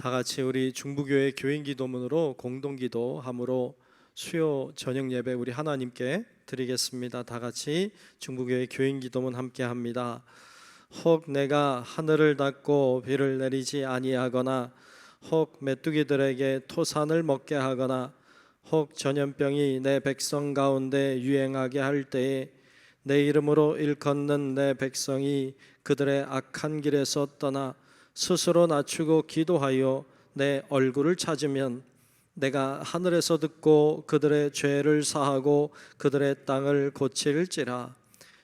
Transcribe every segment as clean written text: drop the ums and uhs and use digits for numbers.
다 같이 우리 중부교회 교인기도문으로 공동기도함으로 수요 저녁 예배 우리 하나님께 드리겠습니다. 다 같이 중부교회 교인기도문 함께합니다. 혹 내가 하늘을 닫고 비를 내리지 아니하거나 혹 메뚜기들에게 토산을 먹게 하거나 혹 전염병이 내 백성 가운데 유행하게 할 때에 내 이름으로 일컫는 내 백성이 그들의 악한 길에서 떠나 스스로 낮추고 기도하여 내 얼굴을 찾으면 내가 하늘에서 듣고 그들의 죄를 사하고 그들의 땅을 고칠지라.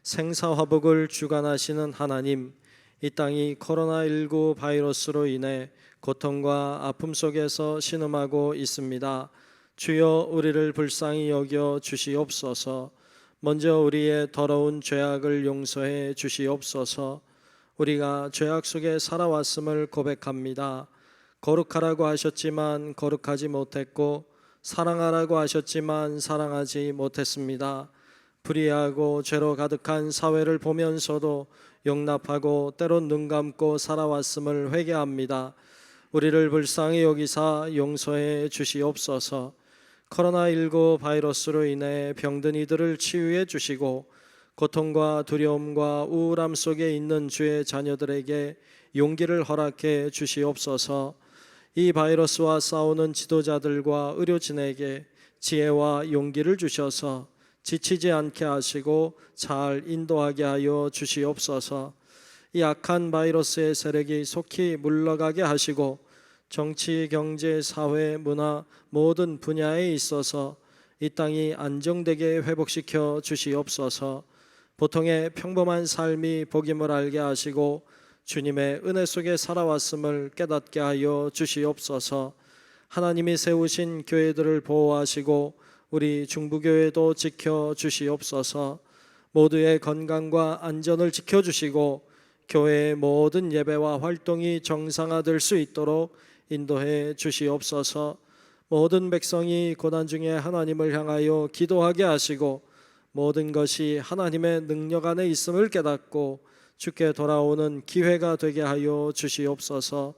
생사화복을 주관하시는 하나님, 이 땅이 코로나19 바이러스로 인해 고통과 아픔 속에서 신음하고 있습니다. 주여 우리를 불쌍히 여겨 주시옵소서. 먼저 우리의 더러운 죄악을 용서해 주시옵소서. 우리가 죄악 속에 살아왔음을 고백합니다. 거룩하라고 하셨지만 거룩하지 못했고 사랑하라고 하셨지만 사랑하지 못했습니다. 불의하고 죄로 가득한 사회를 보면서도 용납하고 때론 눈 감고 살아왔음을 회개합니다. 우리를 불쌍히 여기사 용서해 주시옵소서. 코로나19 바이러스로 인해 병든 이들을 치유해 주시고 고통과 두려움과 우울함 속에 있는 주의 자녀들에게 용기를 허락해 주시옵소서. 이 바이러스와 싸우는 지도자들과 의료진에게 지혜와 용기를 주셔서 지치지 않게 하시고 잘 인도하게 하여 주시옵소서. 이 악한 바이러스의 세력이 속히 물러가게 하시고 정치, 경제, 사회, 문화 모든 분야에 있어서 이 땅이 안정되게 회복시켜 주시옵소서. 보통의 평범한 삶이 복임을 알게 하시고 주님의 은혜 속에 살아왔음을 깨닫게 하여 주시옵소서. 하나님이 세우신 교회들을 보호하시고 우리 중부교회도 지켜주시옵소서. 모두의 건강과 안전을 지켜주시고 교회의 모든 예배와 활동이 정상화될 수 있도록 인도해 주시옵소서. 모든 백성이 고난 중에 하나님을 향하여 기도하게 하시고 모든 것이 하나님의 능력 안에 있음을 깨닫고 주께 돌아오는 기회가 되게 하여 주시옵소서.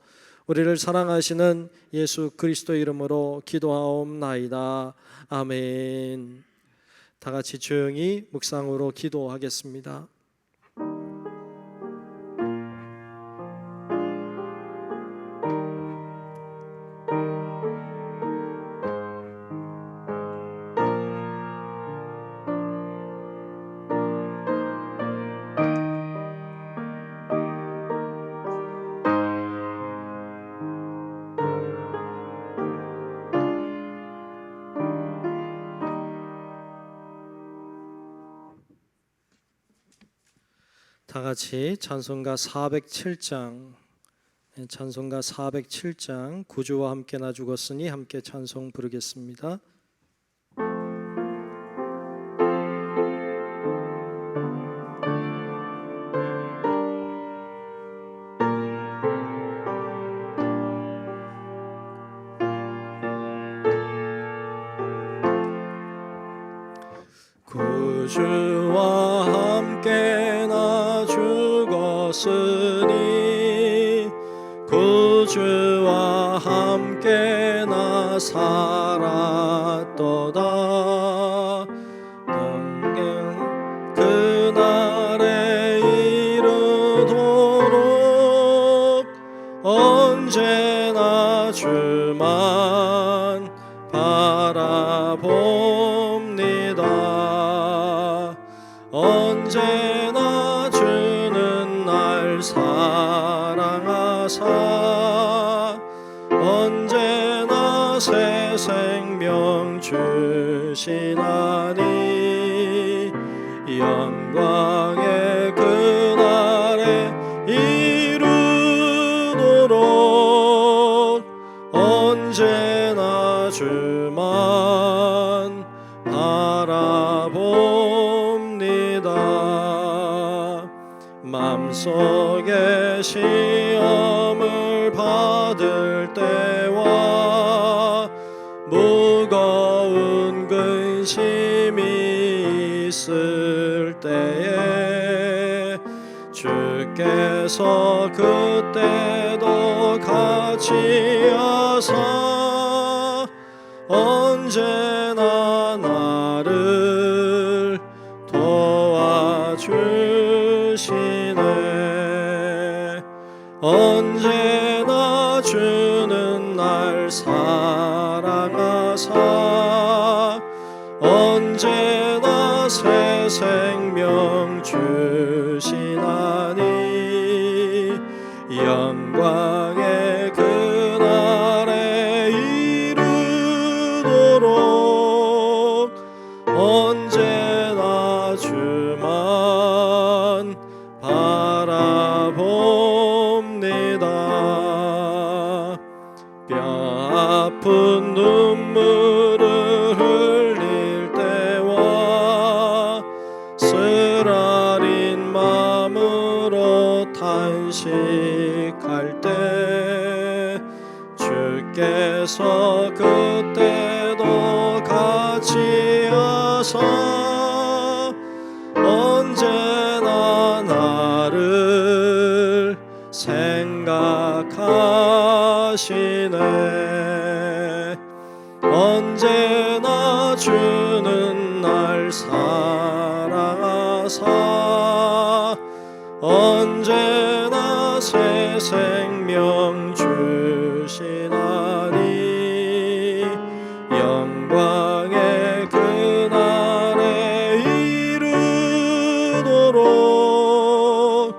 우리를 사랑하시는 예수 그리스도 이름으로 기도하옵나이다. 아멘. 다 같이 조용히 묵상으로 기도하겠습니다. 다 같이 찬송가 407장 찬송가 407장 구주와 함께 나 죽었으니 함께 찬송 부르겠습니다. 구주와 함께 나 죽었으니 구주와 함께 나 살았도다. 그날에 이르도록 언제나 주만 바라봅니다. 언제나 주는 날 사랑하사 언제나 새 생명 주시나니 영광의 그날에 이르도록 언제나 주만 바라봅니다. 맘속에 시험을 받을 때와 무거운 근심이 있을 때에 주께서 그때도 같이 사랑하사 언제나 나를 도와주시네. 언제나 주는 날 사랑하사 언제나 새 생명 주시나니 영광의 그날에 이르도록 언제나 주만 바라봅니다. 뼈아픈 눈물을 흘릴 때와 쓰라린 마음으로 탄식할 때 주께서 그때도 같이 하사 언제나 나를 생각하시네. 언제나 주는 날 사랑하사 언제나 새 생명 주시나니 영광의 그날에 이르도록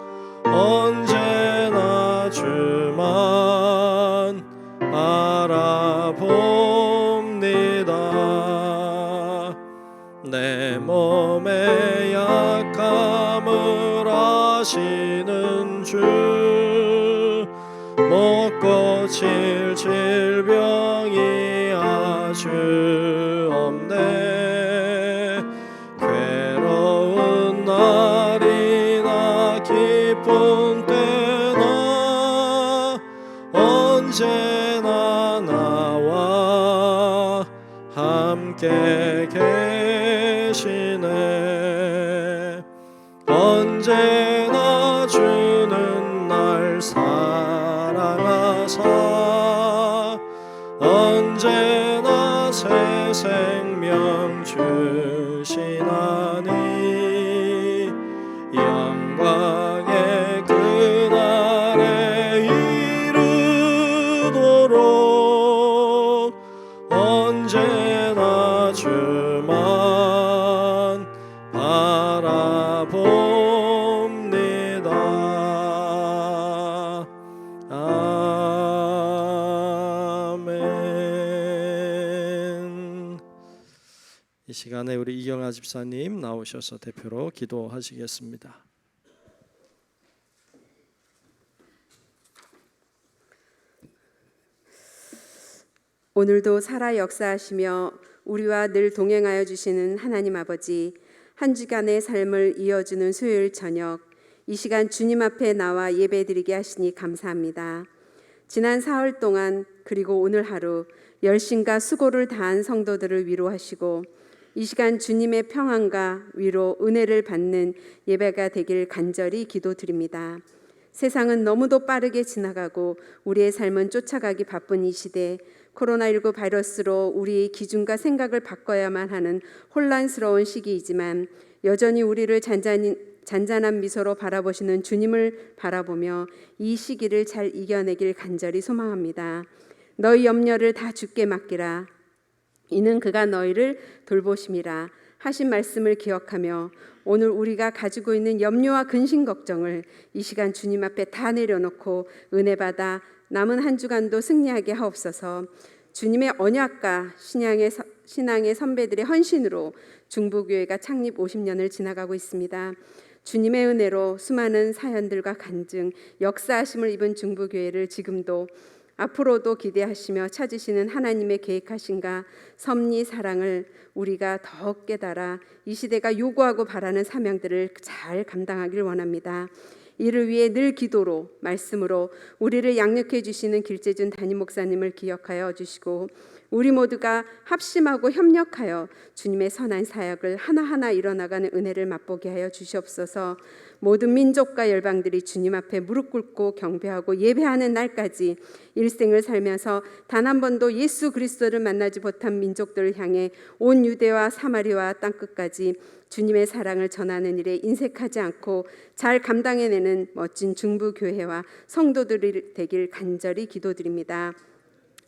언제나 주만 바라봅니다. 내 몸의 약함을 아시는 주 못 고칠 질병이 아주 없네. 괴로운 날이나 기쁜 때나 언제나 나와 함께 계시네. 언제나 주는 날 사랑하사 언제나 새 생명 주시나니 영광의 그날에 이르도록 언제나 주만 바라봅니다. 아멘. 이 시간에 우리 이경아 집사님 나오셔서 대표로 기도하시겠습니다. 오늘도 살아 역사하시며 우리와 늘 동행하여 주시는 하나님 아버지, 한 주간의 삶을 이어주는 수요일 저녁 이 시간 주님 앞에 나와 예배드리게 하시니 감사합니다. 지난 사흘 동안 그리고 오늘 하루 열심과 수고를 다한 성도들을 위로하시고 이 시간 주님의 평안과 위로, 은혜를 받는 예배가 되길 간절히 기도드립니다. 세상은 너무도 빠르게 지나가고 우리의 삶은 쫓아가기 바쁜 이 시대, 코로나19 바이러스로 우리의 기준과 생각을 바꿔야만 하는 혼란스러운 시기이지만 여전히 우리를 잔잔한 미소로 바라보시는 주님을 바라보며 이 시기를 잘 이겨내길 간절히 소망합니다. 너희 염려를 다 주께 맡기라. 이는 그가 너희를 돌보심이라 하신 말씀을 기억하며 오늘 우리가 가지고 있는 염려와 근심 걱정을 이 시간 주님 앞에 다 내려놓고 은혜 받아 남은 한 주간도 승리하게 하옵소서. 주님의 언약과 신앙의 선배들의 헌신으로 중부교회가 창립 50년을 지나가고 있습니다. 주님의 은혜로 수많은 사연들과 간증, 역사하심을 입은 중부교회를 지금도 앞으로도 기대하시며 찾으시는 하나님의 계획하심과 섭리 사랑을 우리가 더욱 깨달아 이 시대가 요구하고 바라는 사명들을 잘 감당하길 원합니다. 이를 위해 늘 기도로 말씀으로 우리를 양육해 주시는 길재준 담임 목사님을 기억하여 주시고 우리 모두가 합심하고 협력하여 주님의 선한 사역을 하나하나 이뤄나가는 은혜를 맛보게 하여 주시옵소서. 모든 민족과 열방들이 주님 앞에 무릎 꿇고 경배하고 예배하는 날까지 일생을 살면서 단 한 번도 예수 그리스도를 만나지 못한 민족들을 향해 온 유대와 사마리아와 땅끝까지 주님의 사랑을 전하는 일에 인색하지 않고 잘 감당해내는 멋진 중부교회와 성도들이 되길 간절히 기도드립니다.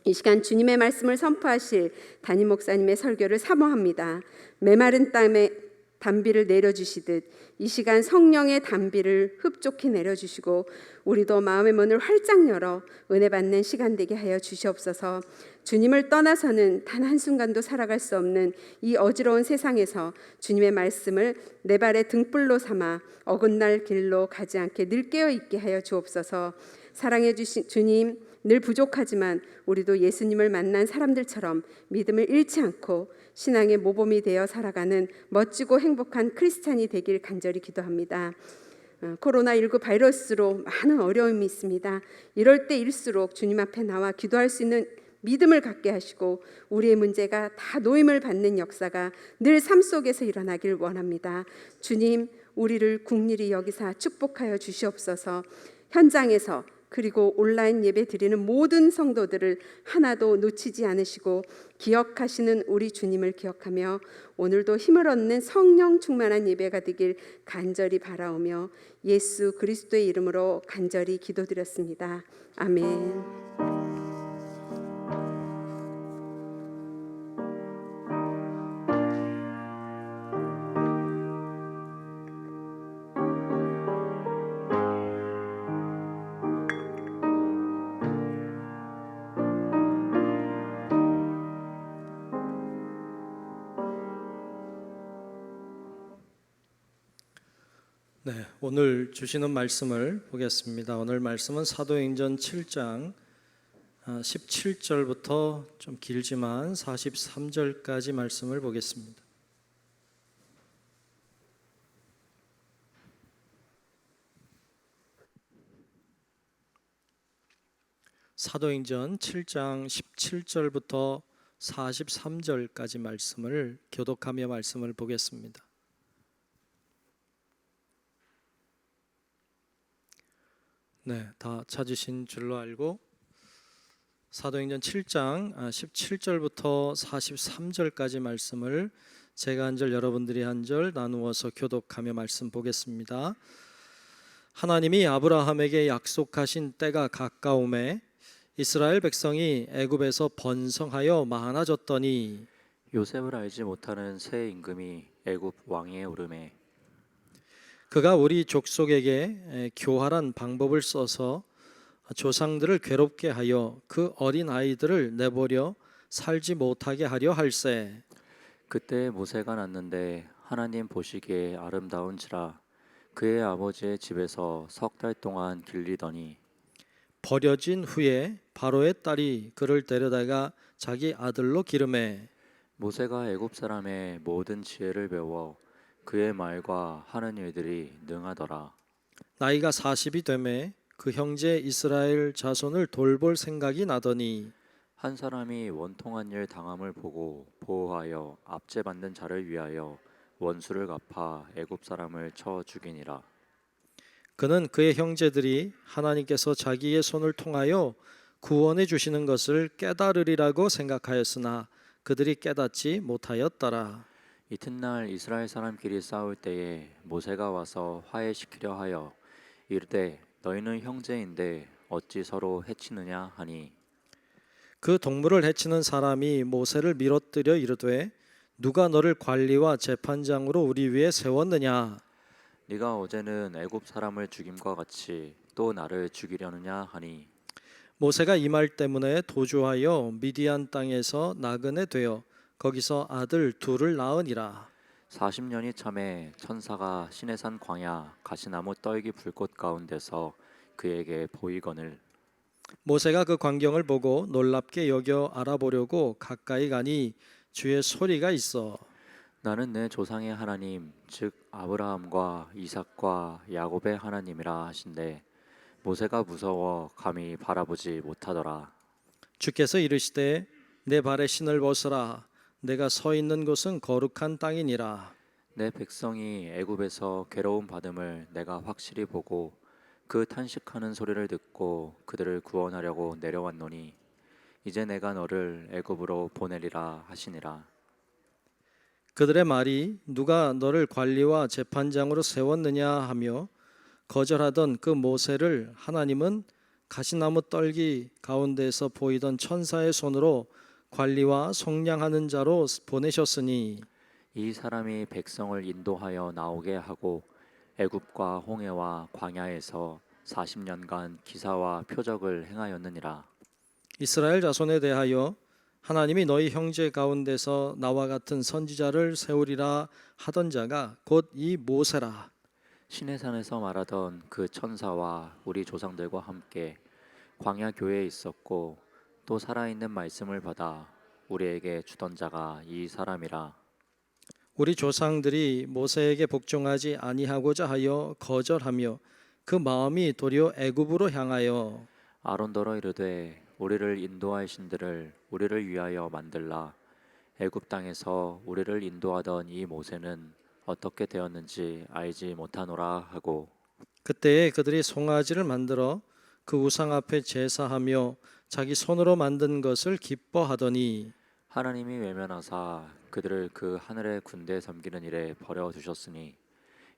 이 시간 주님의 말씀을 선포하실 담임 목사님의 설교를 사모합니다. 메마른 땅에 단비를 내려주시듯 이 시간 성령의 단비를 흡족히 내려주시고 우리도 마음의 문을 활짝 열어 은혜 받는 시간 되게 하여 주시옵소서. 주님을 떠나서는 단 한순간도 살아갈 수 없는 이 어지러운 세상에서 주님의 말씀을 내 발의 등불로 삼아 어긋날 길로 가지 않게 늘 깨어 있게 하여 주옵소서. 사랑해 주신 주님, 늘 부족하지만 우리도 예수님을 만난 사람들처럼 믿음을 잃지 않고 신앙의 모범이 되어 살아가는 멋지고 행복한 크리스찬이 되길 간절히 기도합니다. 코로나19 바이러스로 많은 어려움이 있습니다. 이럴 때일수록 주님 앞에 나와 기도할 수 있는 믿음을 갖게 하시고 우리의 문제가 다 노임을 받는 역사가 늘 삶 속에서 일어나길 원합니다. 주님, 우리를 국리리 여기사 축복하여 주시옵소서. 현장에서 그리고 온라인 예배 드리는 모든 성도들을 하나도 놓치지 않으시고 기억하시는 우리 주님을 기억하며 오늘도 힘을 얻는 성령 충만한 예배가 되길 간절히 바라오며 예수 그리스도의 이름으로 간절히 기도드렸습니다. 아멘. 네, 오늘 주시는 말씀을 보겠습니다. 오늘 말씀은 사도행전 7장 17절부터 좀 길지만 43절까지 말씀을 보겠습니다. 사도행전 7장 17절부터 43절까지 말씀을 교독하며 말씀을 보겠습니다. 네, 다 찾으신 줄로 알고 사도행전 7장 17절부터 43절까지 말씀을 제가 한 절 여러분들이 한 절 나누어서 교독하며 말씀 보겠습니다. 하나님이 아브라함에게 약속하신 때가 가까움에 이스라엘 백성이 애굽에서 번성하여 많아졌더니 요셉을 알지 못하는 새 임금이 애굽 왕위에 오르매 그가 우리 족속에게 교활한 방법을 써서 조상들을 괴롭게 하여 그 어린 아이들을 내버려 살지 못하게 하려 할세. 그때 모세가 났는데 하나님 보시기에 아름다운지라 그의 아버지의 집에서 석 달 동안 길리더니 버려진 후에 바로의 딸이 그를 데려다가 자기 아들로 기르매 모세가 애굽 사람의 모든 지혜를 배워 그의 말과 하는 일들이 능하더라. 나이가 40이 되매 그 형제 이스라엘 자손을 돌볼 생각이 나더니 한 사람이 원통한 일 당함을 보고 보호하여 압제받는 자를 위하여 원수를 갚아 애굽 사람을 쳐 죽이니라. 그는 그의 형제들이 하나님께서 자기의 손을 통하여 구원해 주시는 것을 깨달으리라고 생각하였으나 그들이 깨닫지 못하였더라. 이튿날 이스라엘 사람끼리 싸울 때에 모세가 와서 화해시키려 하여 이르되 너희는 형제인데 어찌 서로 해치느냐 하니 그 동물을 해치는 사람이 모세를 밀어뜨려 이르되 누가 너를 관리와 재판장으로 우리 위에 세웠느냐? 네가 어제는 애굽 사람을 죽임과 같이 또 나를 죽이려느냐 하니 모세가 이 말 때문에 도주하여 미디안 땅에서 나그네 되어 거기서 아들 둘을 낳으니라. 40년이 참에 천사가 시내산 광야 가시나무 떨기 불꽃 가운데서 그에게 보이거늘 모세가 그 광경을 보고 놀랍게 여겨 알아보려고 가까이 가니 주의 소리가 있어 나는 내 조상의 하나님 즉 아브라함과 이삭과 야곱의 하나님이라 하신대 모세가 무서워 감히 바라보지 못하더라. 주께서 이르시되 내 발에 신을 벗으라 내가 서 있는 곳은 거룩한 땅이니라. 내 백성이 애굽에서 괴로움 받음을 내가 확실히 보고 그 탄식하는 소리를 듣고 그들을 구원하려고 내려왔노니 이제 내가 너를 애굽으로 보내리라 하시니라. 그들의 말이 누가 너를 관리와 재판장으로 세웠느냐 하며 거절하던 그 모세를 하나님은 가시나무 떨기 가운데서 보이던 천사의 손으로 관리와 속량하는 자로 보내셨으니 이 사람이 백성을 인도하여 나오게 하고 애굽과 홍해와 광야에서 40년간 기사와 표적을 행하였느니라. 이스라엘 자손에 대하여 하나님이 너희 형제 가운데서 나와 같은 선지자를 세우리라 하던 자가 곧 이 모세라. 시내산에서 말하던 그 천사와 우리 조상들과 함께 광야 교회에 있었고 또 살아있는 말씀을 받아 우리에게 주던 자가 이 사람이라. 우리 조상들이 모세에게 복종하지 아니하고자 하여 거절하며 그 마음이 도리어 애굽으로 향하여 아론더러 이르되 우리를 인도할 신들을 우리를 위하여 만들라. 애굽 땅에서 우리를 인도하던 이 모세는 어떻게 되었는지 알지 못하노라 하고 그때에 그들이 송아지를 만들어 그 우상 앞에 제사하며 자기 손으로 만든 것을 기뻐하더니 하나님이 외면하사 그들을 그 하늘의 군대 섬기는 일에 버려 두셨으니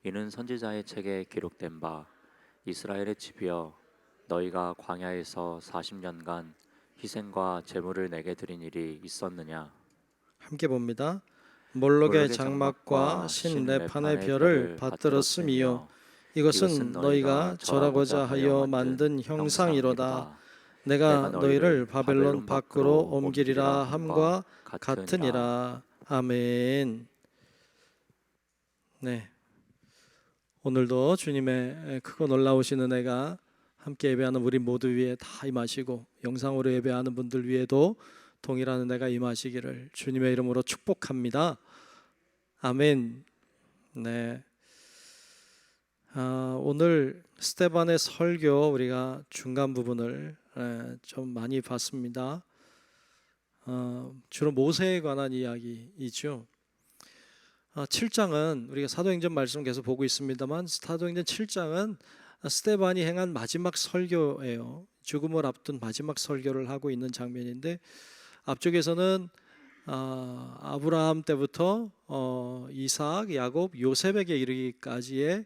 이는 선지자의 책에 기록된 바 이스라엘의 집이여 너희가 광야에서 40년간 희생과 제물을 내게 드린 일이 있었느냐. 함께 봅니다. 몰록의 장막과 신레판의 별을 받들었으며 이것은 너희가 절하고자 하여 만든 형상이로다. 내가 너희를 바벨론 밖으로 옮기리라 함과 같으니라. 아멘. 네, 오늘도 주님의 크고 놀라우신 은혜가 함께 예배하는 우리 모두 위에 다 임하시고 영상으로 예배하는 분들 위에도 동일한 은혜가 임하시기를 주님의 이름으로 축복합니다. 아멘. 네. 오늘 스테반의 설교 우리가 중간 부분을 좀 많이 봤습니다. 주로 모세에 관한 이야기이죠. 7장은 우리가 사도행전 말씀 계속 보고 있습니다만 사도행전 7장은 스테반이 행한 마지막 설교예요. 죽음을 앞둔 마지막 설교를 하고 있는 장면인데 앞쪽에서는 아브라함 때부터 이삭, 야곱, 요셉에게 이르기까지의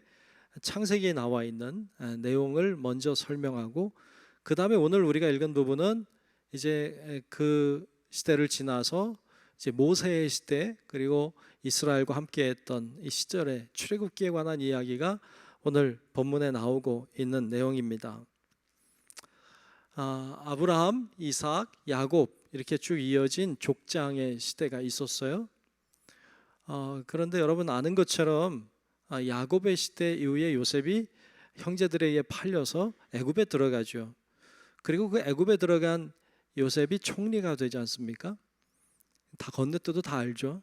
창세기에 나와 있는 내용을 먼저 설명하고 그 다음에 오늘 우리가 읽은 부분은 이제 그 시대를 지나서 이제 모세의 시대 그리고 이스라엘과 함께했던 이 시절의 출애굽기에 관한 이야기가 오늘 본문에 나오고 있는 내용입니다. 아브라함, 이삭, 야곱 이렇게 쭉 이어진 족장의 시대가 있었어요. 그런데 여러분 아는 것처럼 야곱의 시대 이후에 요셉이 형제들에게 팔려서 애굽에 들어가죠. 그리고 그 애굽에 들어간 요셉이 총리가 되지 않습니까? 다 건네떠도 다 알죠.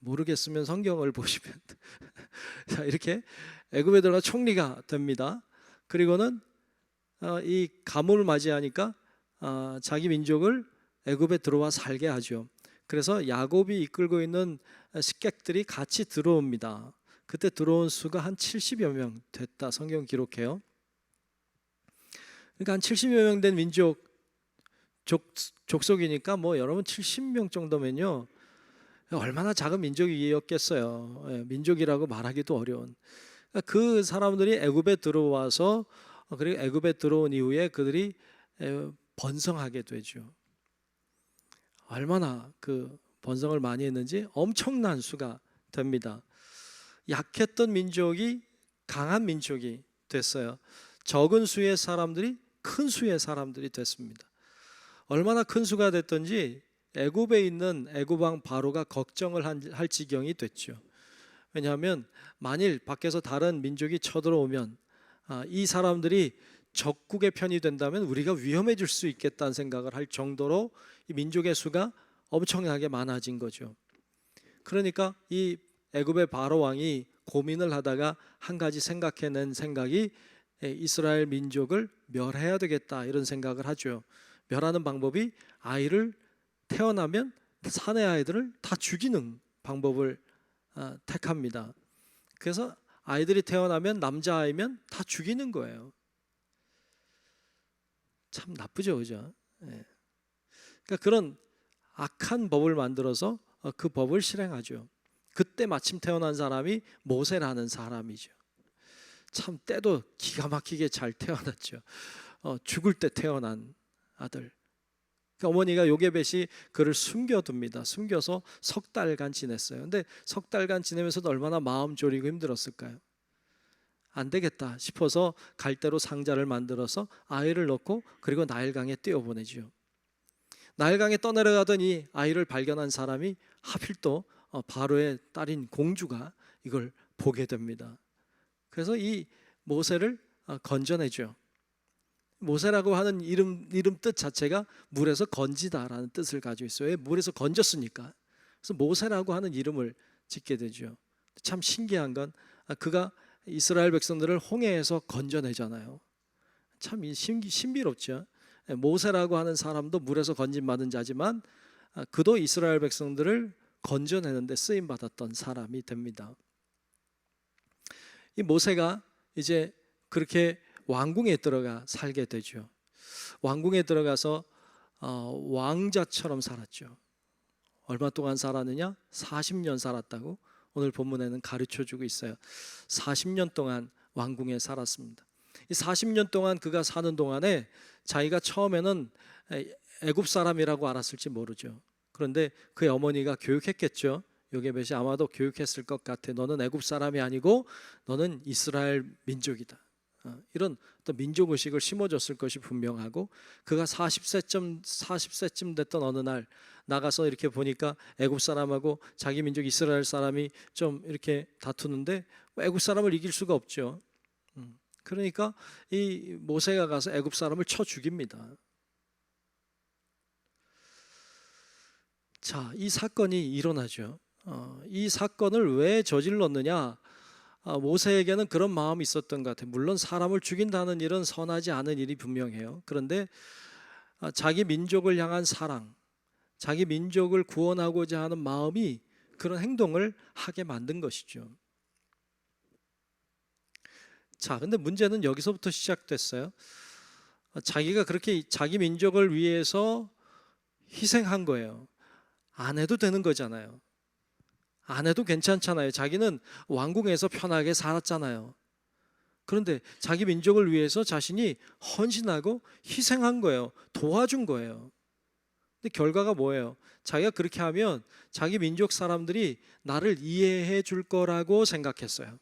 모르겠으면 성경을 보시면 자, 이렇게 애굽에 들어가 총리가 됩니다. 그리고는 이 가뭄을 맞이하니까 자기 민족을 애굽에 들어와 살게 하죠. 그래서 야곱이 이끌고 있는 식객들이 같이 들어옵니다. 그때 들어온 수가 한 70여 명 됐다 성경 기록해요. 그러니까 한 70여 명 된 민족 족속이니까 뭐 여러분 70명 정도면요 얼마나 작은 민족이었겠어요. 민족이라고 말하기도 어려운. 그 사람들이 애굽에 들어와서 그리고 애굽에 들어온 이후에 그들이 번성하게 되죠. 얼마나 그 번성을 많이 했는지 엄청난 수가 됩니다. 약했던 민족이 강한 민족이 됐어요. 적은 수의 사람들이 큰 수의 사람들이 됐습니다. 얼마나 큰 수가 됐던지 애굽에 있는 애굽 왕 바로가 걱정을 할 지경이 됐죠. 왜냐하면 만일 밖에서 다른 민족이 쳐들어오면 이 사람들이 적국의 편이 된다면 우리가 위험해질 수 있겠다는 생각을 할 정도로 이 민족의 수가 엄청나게 많아진 거죠. 그러니까 이 애굽의 바로 왕이 고민을 하다가 한 가지 생각해낸 생각이 이스라엘 민족을 멸해야 되겠다 이런 생각을 하죠. 멸하는 방법이 아이를 태어나면 사내 아이들을 다 죽이는 방법을 택합니다. 그래서 아이들이 태어나면 남자아이면 다 죽이는 거예요. 참 나쁘죠, 그죠? 예. 그러니까 그런 악한 법을 만들어서 그 법을 실행하죠. 그때 마침 태어난 사람이 모세라는 사람이죠. 참 때도 기가 막히게 잘 태어났죠. 죽을 때 태어난 아들. 그러니까 어머니가 요게벳이 그를 숨겨둡니다. 숨겨서 석 달간 지냈어요. 근데 석 달간 지내면서도 얼마나 마음 졸이고 힘들었을까요? 안 되겠다 싶어서 갈대로 상자를 만들어서 아이를 넣고 그리고 나일강에 띄워보내죠. 나일강에 떠내려가던 이 아이를 발견한 사람이 하필 또 바로의 딸인 공주가 이걸 보게 됩니다. 그래서 이 모세를 건져내죠. 모세라고 하는 이름 뜻 자체가 물에서 건지다라는 뜻을 가지고 있어요. 왜? 물에서 건졌으니까. 그래서 모세라고 하는 이름을 짓게 되죠. 참 신기한 건 그가 이스라엘 백성들을 홍해에서 건져내잖아요. 참 신비롭죠. 모세라고 하는 사람도 물에서 건짐받은 자지만 그도 이스라엘 백성들을 건져내는 데 쓰임 받았던 사람이 됩니다. 이 모세가 이제 그렇게 왕궁에 들어가 살게 되죠. 왕궁에 들어가서 왕자처럼 살았죠. 얼마 동안 살았느냐? 40년 살았다고 오늘 본문에는 가르쳐주고 있어요. 40년 동안 왕궁에 살았습니다. 이 40년 동안 그가 사는 동안에 자기가 처음에는 애굽 사람이라고 알았을지 모르죠. 그런데 그의 어머니가 교육했겠죠. 요게벳이 아마도 교육했을 것 같아. 너는 애굽 사람이 아니고 너는 이스라엘 민족이다. 이런 어떤 민족의식을 심어줬을 것이 분명하고, 그가 40세쯤 됐던 어느 날 나가서 이렇게 보니까 애굽 사람하고 자기 민족 이스라엘 사람이 좀 이렇게 다투는데 애굽 사람을 이길 수가 없죠. 그러니까 이 모세가 가서 애굽 사람을 쳐 죽입니다. 자, 이 사건이 일어나죠. 이 사건을 왜 저질렀느냐? 모세에게는 그런 마음이 있었던 것 같아요. 물론 사람을 죽인다는 일은 선하지 않은 일이 분명해요. 그런데 자기 민족을 향한 사랑, 자기 민족을 구원하고자 하는 마음이 그런 행동을 하게 만든 것이죠. 자, 근데 문제는 여기서부터 시작됐어요. 자기가 그렇게 자기 민족을 위해서 희생한 거예요. 안 해도 되는 거잖아요. 안 해도 괜찮잖아요. 자기는 왕궁에서 편하게 살았잖아요. 그런데 자기 민족을 위해서 자신이 헌신하고 희생한 거예요. 도와준 거예요. 근데 결과가 뭐예요? 자기가 그렇게 하면 자기 민족 사람들이 나를 이해해 줄 거라고 생각했어요.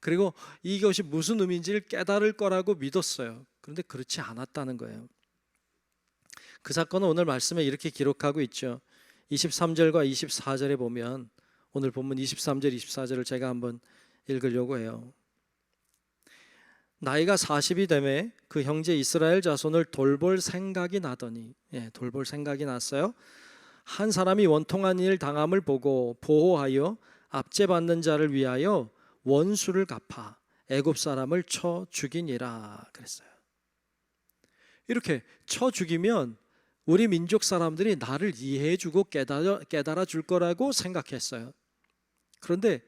그리고 이것이 무슨 의미인지를 깨달을 거라고 믿었어요. 그런데 그렇지 않았다는 거예요. 그 사건은 오늘 말씀에 이렇게 기록하고 있죠. 23절과 24절에 보면, 오늘 본문 23절 24절을 제가 한번 읽으려고 해요. 나이가 40이 되매 그 형제 이스라엘 자손을 돌볼 생각이 나더니, 돌볼 생각이 났어요. 한 사람이 원통한 일 당함을 보고 보호하여 압제받는 자를 위하여 원수를 갚아 애굽 사람을 쳐 죽이니라 그랬어요. 이렇게 쳐 죽이면 우리 민족 사람들이 나를 이해해주고 깨달아 줄 거라고 생각했어요. 그런데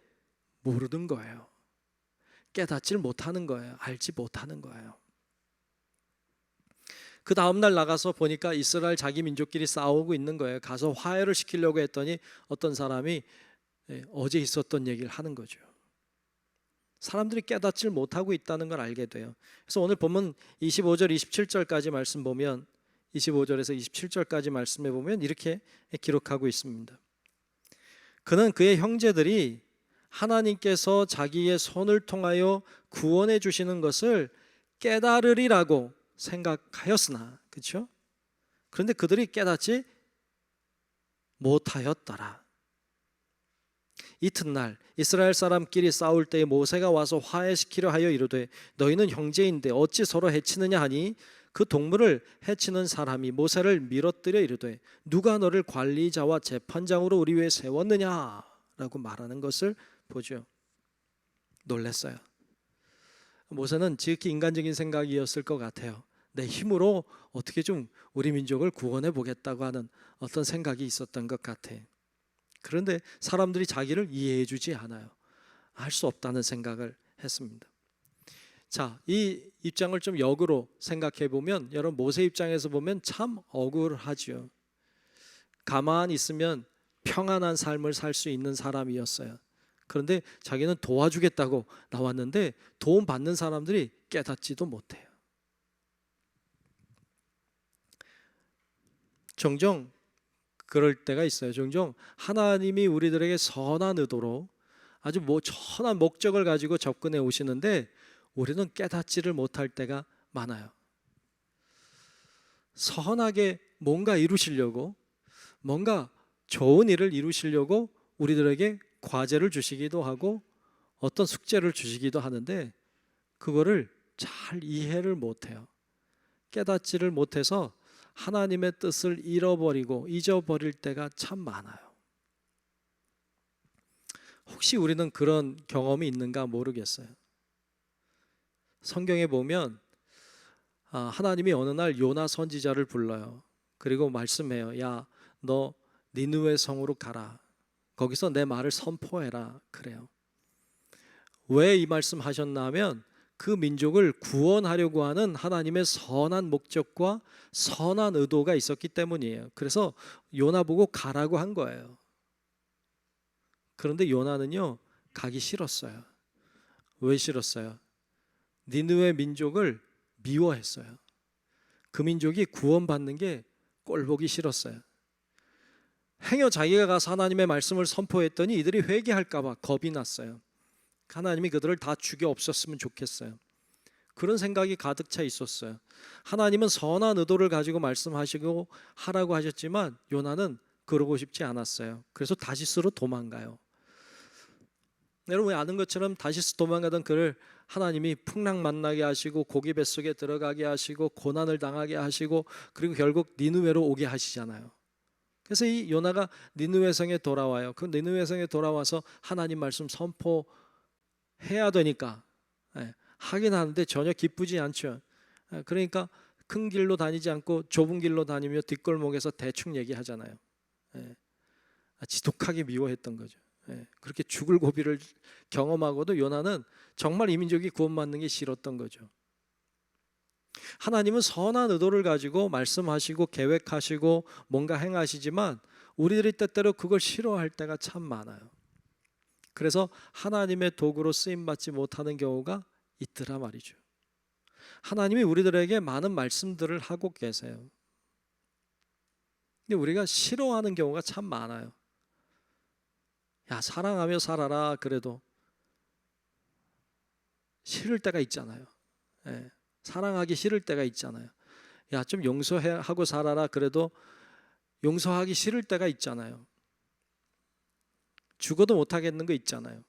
모르는 거예요. 깨닫질 못하는 거예요. 알지 못하는 거예요. 그 다음날 나가서 보니까 이스라엘 자기 민족끼리 싸우고 있는 거예요. 가서 화해를 시키려고 했더니 어떤 사람이 어제 있었던 얘기를 하는 거죠. 사람들이 깨닫질 못하고 있다는 걸 알게 돼요. 그래서 오늘 본문 25절 27절까지 말씀 보면, 25절에서 27절까지 말씀해 보면 이렇게 기록하고 있습니다. 그는 그의 형제들이 하나님께서 자기의 손을 통하여 구원해 주시는 것을 깨달으리라고 생각하였으나, 그렇죠? 그런데 그들이 깨닫지 못하였더라. 이튿날 이스라엘 사람끼리 싸울 때에 모세가 와서 화해시키려 하여 이르되 너희는 형제인데 어찌 서로 해치느냐 하니, 그 동물을 해치는 사람이 모세를 밀어뜨려 이르되 누가 너를 관리자와 재판장으로 우리 위에 세웠느냐라고 말하는 것을 보죠. 놀랐어요. 모세는 지극히 인간적인 생각이었을 것 같아요. 내 힘으로 어떻게 좀 우리 민족을 구원해 보겠다고 하는 어떤 생각이 있었던 것 같아. 그런데 사람들이 자기를 이해해 주지 않아요. 할 수 없다는 생각을 했습니다. 자, 이 입장을 좀 역으로 생각해 보면, 여러분 모세 입장에서 보면 참 억울하지요. 가만히 있으면 평안한 삶을 살 수 있는 사람이었어요. 그런데 자기는 도와주겠다고 나왔는데 도움 받는 사람들이 깨닫지도 못해요. 종종 그럴 때가 있어요. 종종 하나님이 우리들에게 선한 의도로 아주 선한 목적을 가지고 접근해 오시는데 우리는 깨닫지를 못할 때가 많아요. 선하게 뭔가 이루시려고, 뭔가 좋은 일을 이루시려고 우리들에게 과제를 주시기도 하고 어떤 숙제를 주시기도 하는데 그거를 잘 이해를 못해요. 깨닫지를 못해서 하나님의 뜻을 잃어버리고 잊어버릴 때가 참 많아요. 혹시 우리는 그런 경험이 있는가 모르겠어요. 성경에 보면 하나님이 어느 날 요나 선지자를 불러요. 그리고 말씀해요. 야, 너 니느웨 성으로 가라. 거기서 내 말을 선포해라. 그래요. 왜 이 말씀 하셨나 하면 그 민족을 구원하려고 하는 하나님의 선한 목적과 선한 의도가 있었기 때문이에요. 그래서 요나 보고 가라고 한 거예요. 그런데 요나는요, 가기 싫었어요. 왜 싫었어요? 니느웨 민족을 미워했어요. 그 민족이 구원받는 게 꼴보기 싫었어요. 행여 자기가 가서 하나님의 말씀을 선포했더니 이들이 회개할까 봐 겁이 났어요. 하나님이 그들을 다 죽여 없었으면 좋겠어요. 그런 생각이 가득 차 있었어요. 하나님은 선한 의도를 가지고 말씀하시고 하라고 하셨지만 요나는 그러고 싶지 않았어요. 그래서 다시스로 도망가요. 여러분 아는 것처럼 다시스 도망가던 그를 하나님이 풍랑 만나게 하시고 고기 뱃속에 들어가게 하시고 고난을 당하게 하시고 그리고 결국 니느웨로 오게 하시잖아요. 그래서 이 요나가 니느웨 성에 돌아와요. 그 니느웨 성에 돌아와서 하나님 말씀 선포해야 되니까 하긴 하는데 전혀 기쁘지 않죠. 그러니까 큰 길로 다니지 않고 좁은 길로 다니며 뒷골목에서 대충 얘기하잖아요. 지독하게 미워했던 거죠. 그렇게 죽을 고비를 경험하고도 요나는 정말 이 민족이 구원받는 게 싫었던 거죠. 하나님은 선한 의도를 가지고 말씀하시고 계획하시고 뭔가 행하시지만 우리들이 때때로 그걸 싫어할 때가 참 많아요. 그래서 하나님의 도구로 쓰임받지 못하는 경우가 있더라 말이죠. 하나님이 우리들에게 많은 말씀들을 하고 계세요. 근데 우리가 싫어하는 경우가 참 많아요. 야, 사랑하며 살아라 그래도 싫을 때가 있잖아요. 사랑하기 싫을 때가 있잖아요. 야, 좀 용서하고 살아라 그래도 용서하기 싫을 때가 있잖아요. 죽어도 못하겠는 거 있잖아요.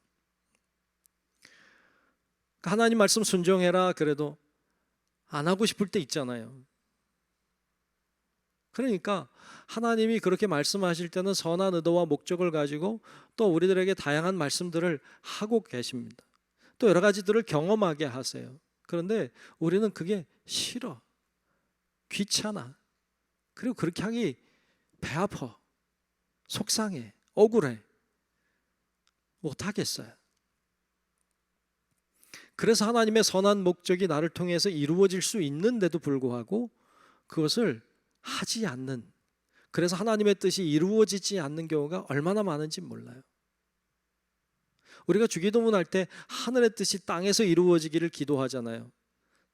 하나님 말씀 순종해라 그래도 안 하고 싶을 때 있잖아요. 그러니까 하나님이 그렇게 말씀하실 때는 선한 의도와 목적을 가지고 또 우리들에게 다양한 말씀들을 하고 계십니다. 또 여러 가지들을 경험하게 하세요. 그런데 우리는 그게 싫어, 귀찮아, 그리고 그렇게 하기 배 아파, 속상해, 억울해, 못하겠어요. 그래서 하나님의 선한 목적이 나를 통해서 이루어질 수 있는데도 불구하고 그것을 하지 않는, 그래서 하나님의 뜻이 이루어지지 않는 경우가 얼마나 많은지 몰라요. 우리가 주기도문 할 때 하늘의 뜻이 땅에서 이루어지기를 기도하잖아요.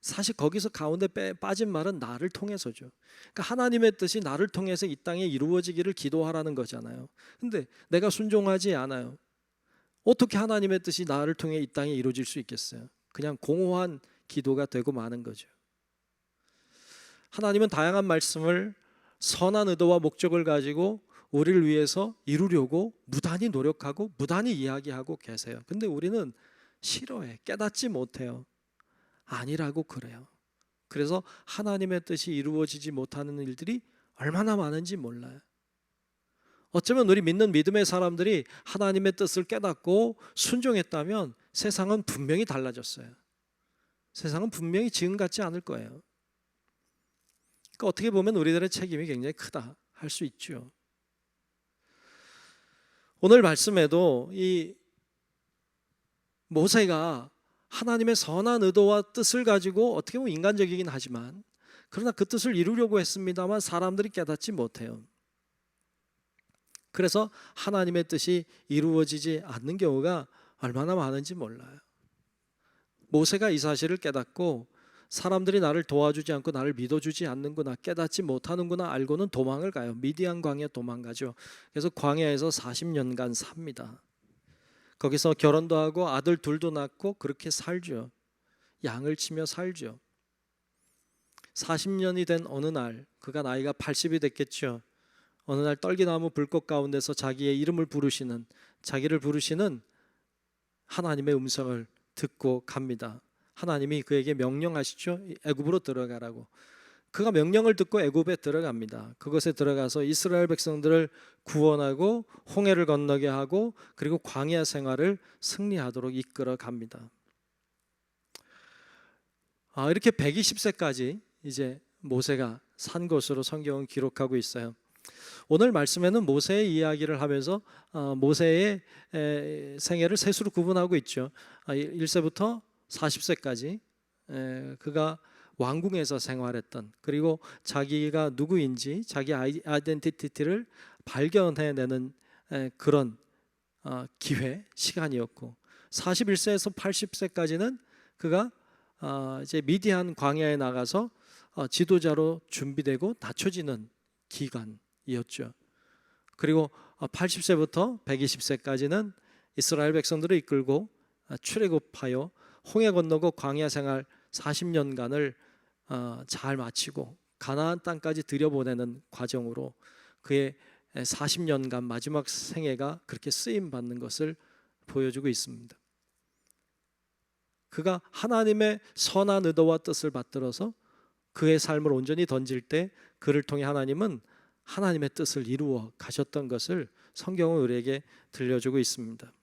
사실 거기서 가운데 빠진 말은 나를 통해서죠. 그러니까 하나님의 뜻이 나를 통해서 이 땅에 이루어지기를 기도하라는 거잖아요. 근데 내가 순종하지 않아요. 어떻게 하나님의 뜻이 나를 통해 이 땅에 이루어질 수 있겠어요? 그냥 공허한 기도가 되고 마는 거죠. 하나님은 다양한 말씀을 선한 의도와 목적을 가지고 우리를 위해서 이루려고 무단히 노력하고 무단히 이야기하고 계세요. 근데 우리는 싫어해, 깨닫지 못해요. 아니라고 그래요. 그래서 하나님의 뜻이 이루어지지 못하는 일들이 얼마나 많은지 몰라요. 어쩌면 우리 믿는 믿음의 사람들이 하나님의 뜻을 깨닫고 순종했다면 세상은 분명히 달라졌어요. 세상은 분명히 지금 같지 않을 거예요. 그러니까 어떻게 보면 우리들의 책임이 굉장히 크다 할 수 있죠. 오늘 말씀에도 이 모세가 하나님의 선한 의도와 뜻을 가지고 어떻게 보면 인간적이긴 하지만 그러나 그 뜻을 이루려고 했습니다만 사람들이 깨닫지 못해요. 그래서 하나님의 뜻이 이루어지지 않는 경우가 얼마나 많은지 몰라요. 모세가 이 사실을 깨닫고 사람들이 나를 도와주지 않고 나를 믿어주지 않는구나, 깨닫지 못하는구나 알고는 도망을 가요. 미디안 광야 도망가죠. 그래서 광야에서 40년간 삽니다. 거기서 결혼도 하고 아들 둘도 낳고 그렇게 살죠. 양을 치며 살죠. 40년이 된 어느 날, 그가 나이가 80이 됐겠죠. 어느 날 떨기나무 불꽃 가운데서 자기의 이름을 부르시는, 자기를 부르시는 하나님의 음성을 듣고 갑니다. 하나님이 그에게 명령하시죠. 애굽으로 들어가라고. 그가 명령을 듣고 애굽에 들어갑니다. 그것에 들어가서 이스라엘 백성들을 구원하고 홍해를 건너게 하고 그리고 광야 생활을 승리하도록 이끌어 갑니다. 이렇게 120세까지 이제 모세가 산 것으로 성경은 기록하고 있어요. 오늘 말씀에는 모세의 이야기를 하면서 모세의 생애를 셋으로 구분하고 있죠. 1세부터 40세까지 그가 왕궁에서 생활했던, 그리고 자기가 누구인지 자기 아이덴티티를 발견해내는 그런 기회, 시간이었고, 41세에서 80세까지는 그가 이제 미디안 광야에 나가서 지도자로 준비되고 낮춰지는 기간이었죠. 그리고 80세부터 120세까지는 이스라엘 백성들을 이끌고 출애굽하여 홍해 건너고 광야 생활 40년간을 잘 마치고 가나안 땅까지 들여보내는 과정으로 그의 40년간 마지막 생애가 그렇게 쓰임 받는 것을 보여주고 있습니다. 그가 하나님의 선한 의도와 뜻을 받들어서 그의 삶을 온전히 던질 때 그를 통해 하나님은 하나님의 뜻을 이루어 가셨던 것을 성경은 우리에게 들려주고 있습니다.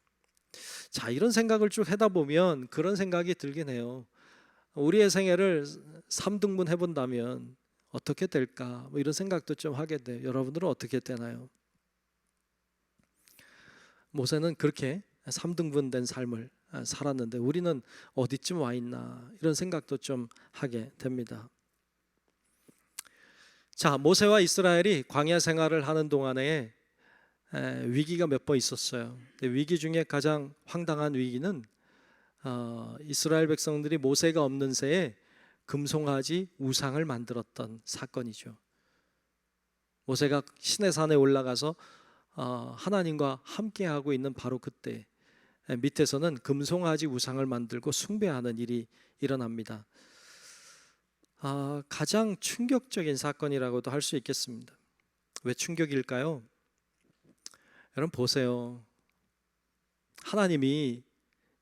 자, 이런 생각을 쭉 하다 보면 그런 생각이 들긴 해요. 우리의 생애를 3등분 해본다면 어떻게 될까? 뭐 이런 생각도 좀 하게 돼요. 여러분들은 어떻게 되나요? 모세는 그렇게 3등분 된 삶을 살았는데 우리는 어디쯤 와 있나? 이런 생각도 좀 하게 됩니다. 자, 모세와 이스라엘이 광야 생활을 하는 동안에 위기가 몇 번 있었어요. 위기 중에 가장 황당한 위기는 이스라엘 백성들이 모세가 없는 새에 금송아지 우상을 만들었던 사건이죠. 모세가 시내산에 올라가서 하나님과 함께하고 있는 바로 그때 밑에서는 금송아지 우상을 만들고 숭배하는 일이 일어납니다. 가장 충격적인 사건이라고도 할 수 있겠습니다. 왜 충격일까요? 여러분 보세요. 하나님이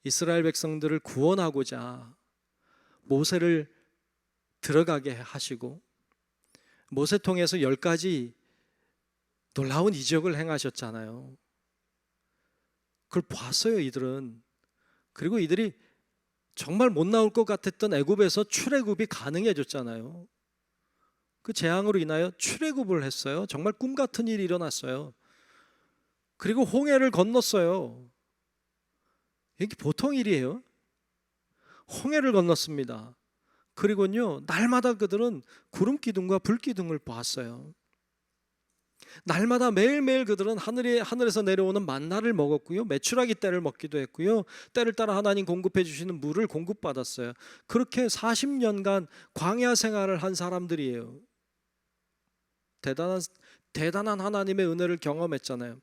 이스라엘 백성들을 구원하고자 모세를 들어가게 하시고 모세 통해서 10가지 놀라운 이적을 행하셨잖아요. 그걸 봤어요, 이들은. 그리고 이들이 정말 못 나올 것 같았던 애굽에서 출애굽이 가능해졌잖아요. 그 재앙으로 인하여 출애굽을 했어요. 정말 꿈 같은 일이 일어났어요. 그리고 홍해를 건넜어요. 이게 보통 일이에요. 홍해를 건넜습니다. 그리고요, 날마다 그들은 구름 기둥과 불 기둥을 보았어요. 날마다 매일매일 그들은 하늘에서 내려오는 만나를 먹었고요, 메추라기 떼를 먹기도 했고요, 때를 따라 하나님 공급해 주시는 물을 공급받았어요. 그렇게 40년간 광야 생활을 한 사람들이에요. 대단한 하나님의 은혜를 경험했잖아요.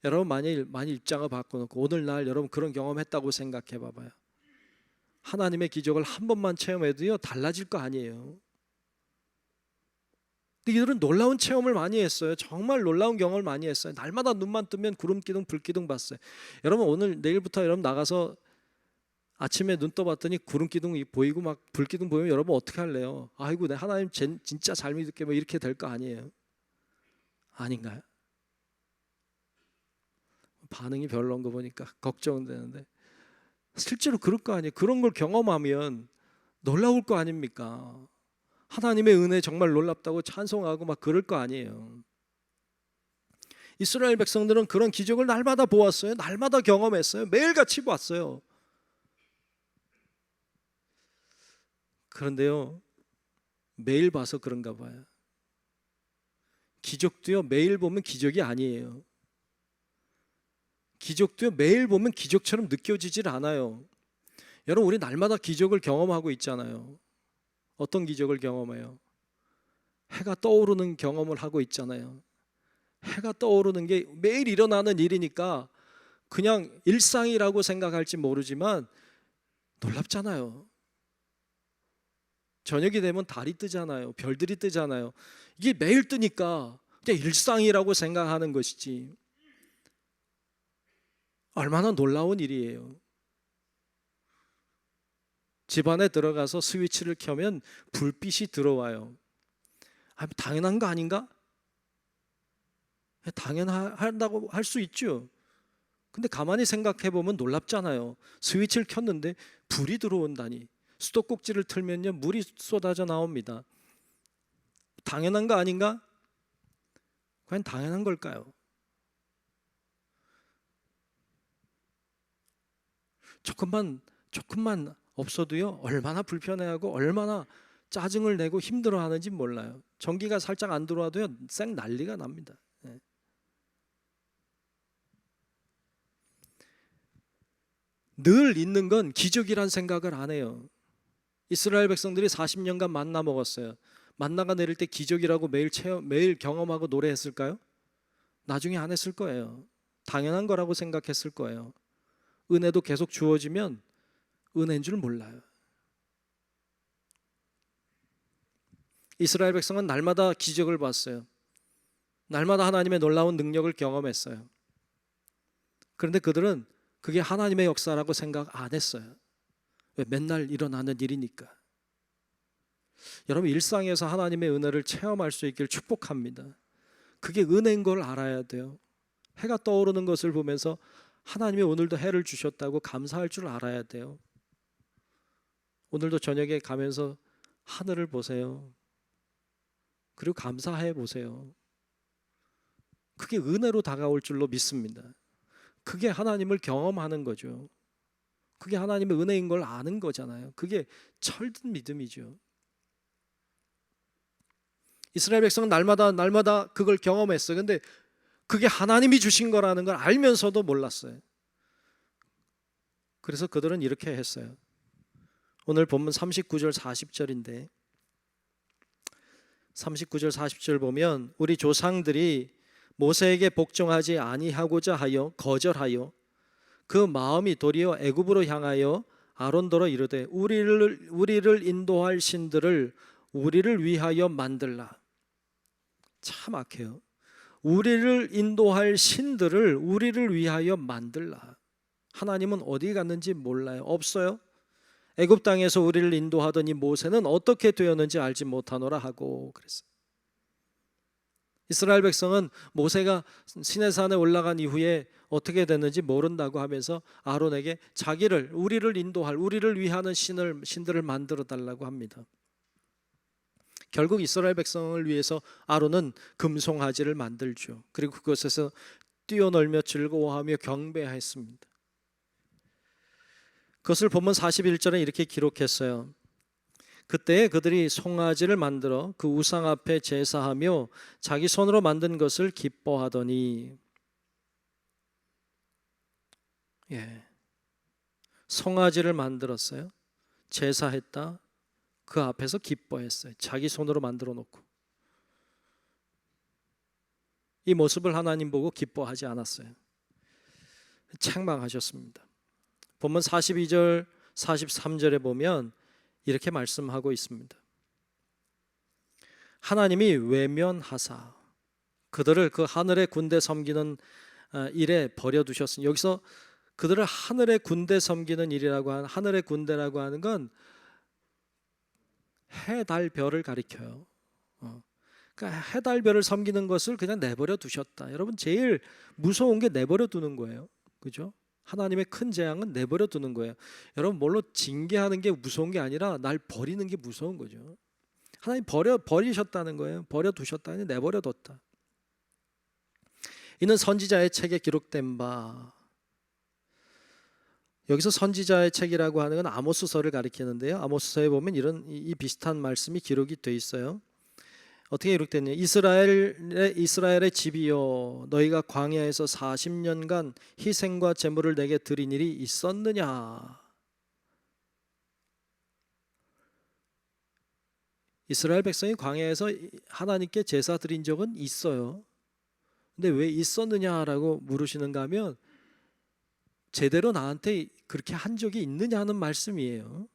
여러분 만일 입장을 바꿔놓고 오늘날 여러분 그런 경험했다고 생각해 봐봐요. 하나님의 기적을 한 번만 체험해도요 달라질 거 아니에요. 근데 이들은 놀라운 체험을 많이 했어요. 정말 놀라운 경험을 많이 했어요. 날마다 눈만 뜨면 구름 기둥 불 기둥 봤어요. 여러분 오늘 내일부터 여러분 나가서 아침에 눈 떠봤더니 구름 기둥이 보이고 막 불 기둥 보이면 여러분 어떻게 할래요? 아이고 내 하나님 진짜 잘 믿을게 뭐 이렇게 될 거 아니에요. 아닌가요? 반응이 별로인 거 보니까 걱정되는데 실제로 그럴 거 아니에요. 그런 걸 경험하면 놀라울 거 아닙니까? 하나님의 은혜 정말 놀랍다고 찬송하고 막 그럴 거 아니에요. 이스라엘 백성들은 그런 기적을 날마다 보았어요. 날마다 경험했어요. 매일같이 봤어요. 그런데요, 매일 봐서 그런가 봐요. 기적도요, 매일 보면 기적이 아니에요. 기적도요, 매일 보면 기적처럼 느껴지질 않아요. 여러분, 우리 날마다 기적을 경험하고 있잖아요. 어떤 기적을 경험해요? 해가 떠오르는 경험을 하고 있잖아요. 해가 떠오르는 게 매일 일어나는 일이니까 그냥 일상이라고 생각할지 모르지만 놀랍잖아요. 저녁이 되면 달이 뜨잖아요. 별들이 뜨잖아요. 이게 매일 뜨니까 그냥 일상이라고 생각하는 것이지 얼마나 놀라운 일이에요. 집안에 들어가서 스위치를 켜면 불빛이 들어와요. 당연한 거 아닌가? 당연하다고 할 수 있죠. 근데 가만히 생각해 보면 놀랍잖아요. 스위치를 켰는데 불이 들어온다니. 수도꼭지를 틀면요, 물이 쏟아져 나옵니다. 당연한 거 아닌가? 과연 당연한 걸까요? 조금만 없어도요, 얼마나 불편해하고 얼마나 짜증을 내고 힘들어하는지 몰라요. 전기가 살짝 안 들어와도요, 쌩 난리가 납니다. 네. 늘 있는 건 기적이란 생각을 안 해요. 이스라엘 백성들이 40년간 만나 먹었어요. 만나가 내릴 때 기적이라고 매일 경험하고 노래했을까요? 나중에 안 했을 거예요. 당연한 거라고 생각했을 거예요. 은혜도 계속 주어지면 은혜인 줄 몰라요. 이스라엘 백성은 날마다 기적을 봤어요. 날마다 하나님의 놀라운 능력을 경험했어요. 그런데 그들은 그게 하나님의 역사라고 생각 안 했어요. 왜? 맨날 일어나는 일이니까. 여러분, 일상에서 하나님의 은혜를 체험할 수 있길 축복합니다. 그게 은혜인 걸 알아야 돼요. 해가 떠오르는 것을 보면서 하나님이 오늘도 해를 주셨다고 감사할 줄 알아야 돼요. 오늘도 저녁에 가면서 하늘을 보세요. 그리고 감사해 보세요. 그게 은혜로 다가올 줄로 믿습니다. 그게 하나님을 경험하는 거죠. 그게 하나님의 은혜인 걸 아는 거잖아요. 그게 철든 믿음이죠. 이스라엘 백성은 날마다 그걸 경험했어요. 근데 그게 하나님이 주신 거라는 걸 알면서도 몰랐어요. 그래서 그들은 이렇게 했어요. 오늘 본문 39절 40절인데 39절 40절 보면 우리 조상들이 모세에게 복종하지 아니하고자 하여 거절하여 그 마음이 도리어 애굽으로 향하여 아론더러 이르되 우리를 인도할 신들을 우리를 위하여 만들라. 참 악해요. 우리를 인도할 신들을 우리를 위하여 만들라. 하나님은 어디 갔는지 몰라요. 없어요. 애굽 땅에서 우리를 인도하더니 모세는 어떻게 되었는지 알지 못하노라 하고 그랬어요. 이스라엘 백성은 모세가 시내산에 올라간 이후에 어떻게 됐는지 모른다고 하면서 아론에게 우리를 인도할, 우리를 위하는 신들을 만들어 달라고 합니다. 결국 이스라엘 백성을 위해서 아론은 금송아지를 만들죠. 그리고 그것에서 뛰어놀며 즐거워하며 경배했습니다. 그것을 본문 41절에 이렇게 기록했어요. 그때 그들이 송아지를 만들어 그 우상 앞에 제사하며 자기 손으로 만든 것을 기뻐하더니, 송아지를 만들었어요. 제사했다. 그 앞에서 기뻐했어요. 자기 손으로 만들어 놓고. 이 모습을 하나님 보고 기뻐하지 않았어요. 책망하셨습니다. 본문 42절 43절에 보면 이렇게 말씀하고 있습니다. 하나님이 외면하사 그들을 그 하늘의 군대 섬기는 일에 버려두셨으니, 여기서 그들을 하늘의 군대 섬기는 일이라고 하는, 하늘의 군대라고 하는 건 해, 달, 별을 가리켜요. 그러니까 해, 달, 별을 섬기는 것을 그냥 내버려 두셨다. 여러분, 제일 무서운 게 내버려 두는 거예요. 그죠? 하나님의 큰 재앙은 내버려 두는 거예요. 여러분, 뭘로 징계하는 게 무서운 게 아니라 날 버리는 게 무서운 거죠. 하나님 버리셨다는 거예요. 버려 두셨다. 내버려 뒀다. 이는 선지자의 책에 기록된 바. 여기서 선지자의 책이라고 하는 건 아모스서를 가리키는데요. 아모스서에 보면 이 비슷한 말씀이 기록이 돼 있어요. 어떻게 기록됐냐? 이스라엘의 집이여, 너희가 광야에서 40년간 희생과 제물을 내게 드린 일이 있었느냐? 이스라엘 백성이 광야에서 하나님께 제사 드린 적은 있어요. 근데 왜 있었느냐라고 물으시는가 하면 제대로 나한테 그렇게 한 적이 있느냐는 말씀이에요.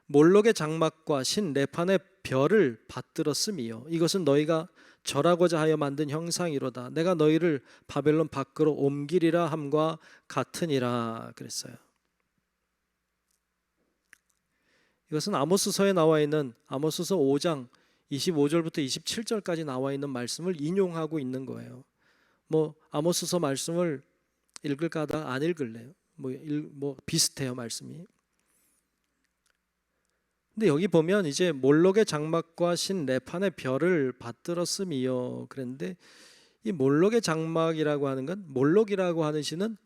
몰록의 장막과 신 레판의 별을 받들었음이요, 이것은 너희가 절하고자 하여 만든 형상이로다. 내가 너희를 바벨론 밖으로 옮기리라 함과 같으니라 그랬어요. 이것은 아모스서에 나와 있는 아모스서 5장 25절부터 27절까지 나와 있는 말씀을 인용하고 있는 거예요. 뭐 아모스서 말씀을 읽을까 하다가 안 읽을래요. 뭐 비슷해요, 말씀이. 근데 여기 보면 이제 몰록의 장막과 신 레판의 별을 받들었음이요 그랬는데, 이 몰록의 장막이라고 하는 건, 몰록이라고 하는 신은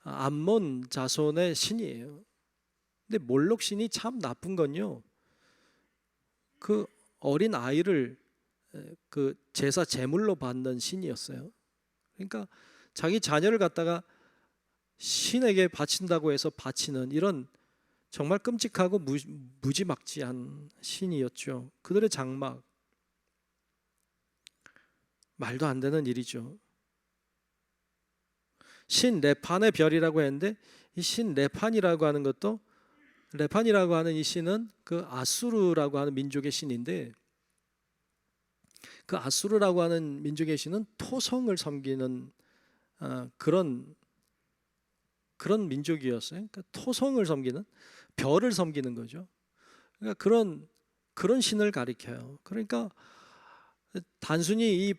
암몬 자손의 신이에요. 근데 몰록 신이 참 나쁜 건요, 그 어린 아이를 그 제사 제물로 받는 신이었어요. 그러니까 자기 자녀를 갖다가 신에게 바친다고 해서 바치는 이런 정말 끔찍하고 무지막지한 신이었죠. 그들의 장막, 말도 안 되는 일이죠. 신 레판의 별이라고 했는데, 이 신 레판이라고 하는 것도, 레판이라고 하는 이 신은 그 아수르라고 하는 민족의 신인데, 그 아수르라고 하는 민족의 신은 토성을 섬기는 그런 민족이었어요. 그러니까 토성을 섬기는, 별을 섬기는 거죠. 그러니까 그런 신을 가리켜요. 그러니까 단순히 이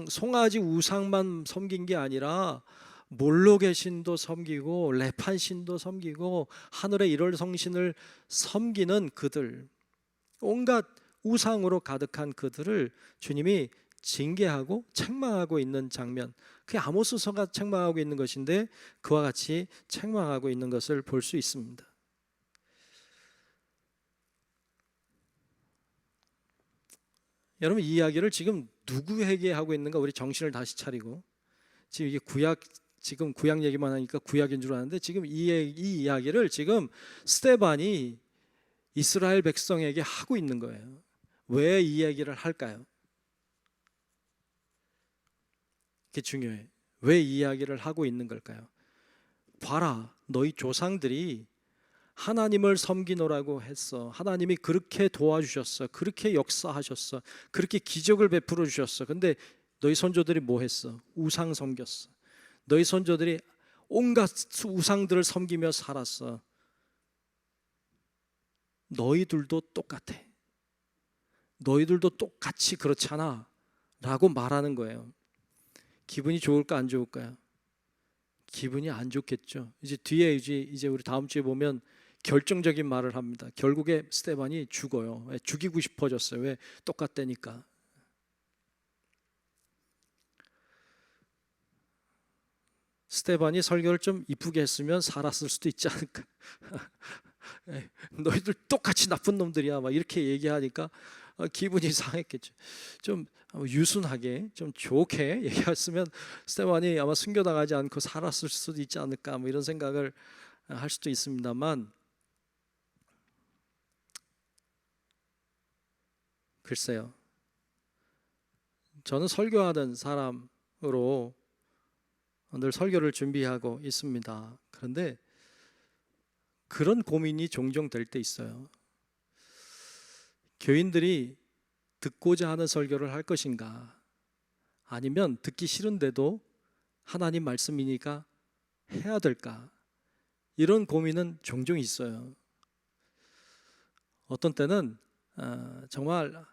송아지 우상만 섬긴 게 아니라 몰록의 신도 섬기고 레판 신도 섬기고 하늘의 일월 성신을 섬기는 그들, 온갖 우상으로 가득한 그들을 주님이 징계하고 책망하고 있는 장면, 그게 아모스서가 책망하고 있는 것인데 그와 같이 책망하고 있는 것을 볼 수 있습니다. 여러분, 이 이야기를 지금 누구에게 하고 있는가? 우리 정신을 다시 차리고, 지금 이게 지금 구약 얘기만 하니까 구약인 줄 아는데, 지금 이 이야기를 지금 스데반이 이스라엘 백성에게 하고 있는 거예요. 왜 이 이야기를 할까요? 그게 중요해. 왜 이 이야기를 하고 있는 걸까요? 봐라, 너희 조상들이 하나님을 섬기노라고 했어. 하나님이 그렇게 도와주셨어. 그렇게 역사하셨어. 그렇게 기적을 베풀어 주셨어. 근데 너희 선조들이 뭐 했어? 우상 섬겼어. 너희 선조들이 온갖 우상들을 섬기며 살았어. 너희들도 똑같아. 너희들도 똑같이 그렇잖아 라고 말하는 거예요. 기분이 좋을까 안 좋을까요? 기분이 안 좋겠죠. 이제 뒤에 이제 우리 다음 주에 보면 결정적인 말을 합니다. 결국에 스데반이 죽어요. 왜? 죽이고 싶어졌어요. 왜? 똑같다니까. 스데반이 설교를 좀 이쁘게 했으면 살았을 수도 있지 않을까. 너희들 똑같이 나쁜 놈들이야 막 이렇게 얘기하니까 기분이 상했겠죠. 좀 유순하게 좀 좋게 얘기했으면 스데반이 아마 순교당하지 않고 살았을 수도 있지 않을까, 뭐 이런 생각을 할 수도 있습니다만, 글쎄요, 저는 설교하는 사람으로 늘 설교를 준비하고 있습니다. 그런데 그런 고민이 종종 될 때 있어요. 교인들이 듣고자 하는 설교를 할 것인가, 아니면 듣기 싫은데도 하나님 말씀이니까 해야 될까, 이런 고민은 종종 있어요. 어떤 때는 정말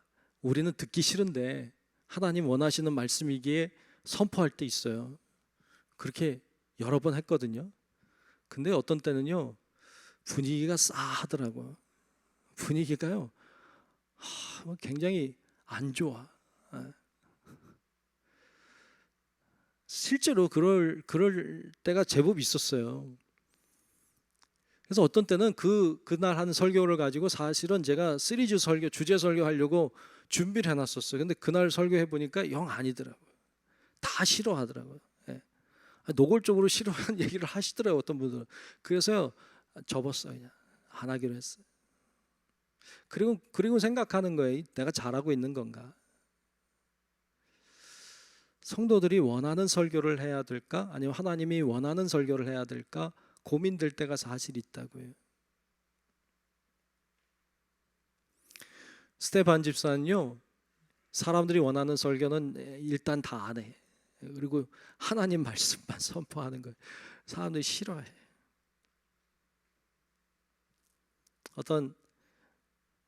우리는 듣기 싫은데 하나님 원하시는 말씀이기에 선포할 때 있어요. 그렇게 여러 번 했거든요. 근데 어떤 때는요, 분위기가 싸하더라고요. 분위기가요 굉장히 안 좋아. 실제로 그럴 때가 제법 있었어요. 그래서 어떤 때는 그날 하는 설교를 가지고 사실은 제가 시리즈 설교, 주제 설교 하려고 준비를 해놨었어요. 근데 그날 설교해 보니까 영 아니더라고요. 다 싫어하더라고요. 예. 노골적으로 싫어하는 얘기를 하시더라고요, 어떤 분들은. 그래서 접었어요. 그냥 안 하기로 했어요. 그리고 생각하는 거예요. 내가 잘하고 있는 건가? 성도들이 원하는 설교를 해야 될까? 아니면 하나님이 원하는 설교를 해야 될까? 고민될 때가 사실 있다고요. 스테반 집사는요, 사람들이 원하는 설교는 일단 다 안 해. 그리고 하나님 말씀만 선포하는 거예요. 사람들이 싫어해. 어떤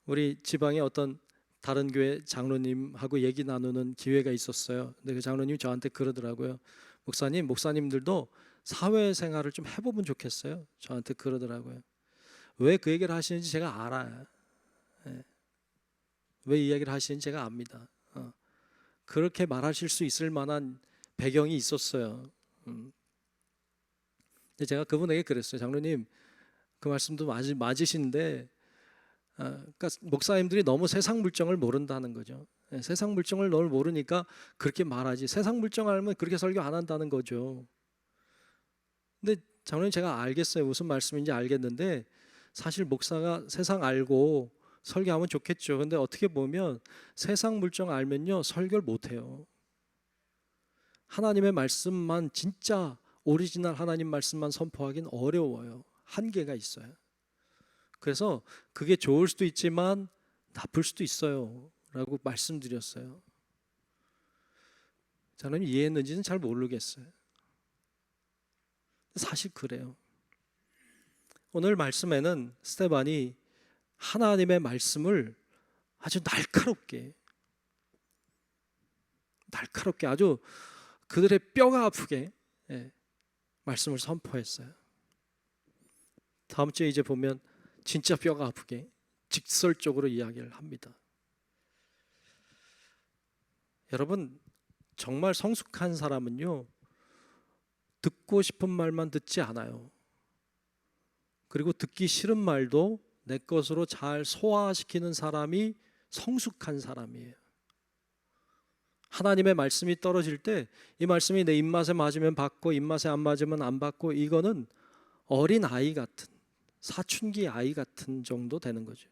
우리 지방에 어떤 다른 교회 장로님하고 얘기 나누는 기회가 있었어요. 근데 그 장로님이 저한테 그러더라고요. 목사님들도 사회생활을 좀 해보면 좋겠어요. 저한테 그러더라고요. 왜 그 얘기를 하시는지 제가 알아요. 예. 왜 이 얘기를 하시는지 제가 압니다. 그렇게 말하실 수 있을 만한 배경이 있었어요. 근데 제가 그분에게 그랬어요. 장로님, 그 말씀도 맞으신데, 그러니까 목사님들이 너무 세상 물정을 모른다는 거죠. 예, 세상 물정을 너무 모르니까 그렇게 말하지. 세상 물정 알면 그렇게 설교 안 한다는 거죠. 근데 장로님, 제가 알겠어요. 무슨 말씀인지 알겠는데 사실 목사가 세상 알고 설교하면 좋겠죠. 근데 어떻게 보면 세상 물정 알면요, 설교를 못 해요. 하나님의 말씀만, 진짜 오리지널 하나님 말씀만 선포하기는 어려워요. 한계가 있어요. 그래서 그게 좋을 수도 있지만 나쁠 수도 있어요 라고 말씀드렸어요. 저는 이해했는지는 잘 모르겠어요. 사실 그래요. 오늘 말씀에는 스테반이 하나님의 말씀을 아주 날카롭게 아주 그들의 뼈가 아프게 말씀을 선포했어요. 다음 주에 이제 보면 진짜 뼈가 아프게 직설적으로 이야기를 합니다. 여러분, 정말 성숙한 사람은요, 듣고 싶은 말만 듣지 않아요. 그리고 듣기 싫은 말도 내 것으로 잘 소화시키는 사람이 성숙한 사람이에요. 하나님의 말씀이 떨어질 때 이 말씀이 내 입맛에 맞으면 받고 입맛에 안 맞으면 안 받고, 이거는 어린 아이 같은, 사춘기 아이 같은 정도 되는 거죠.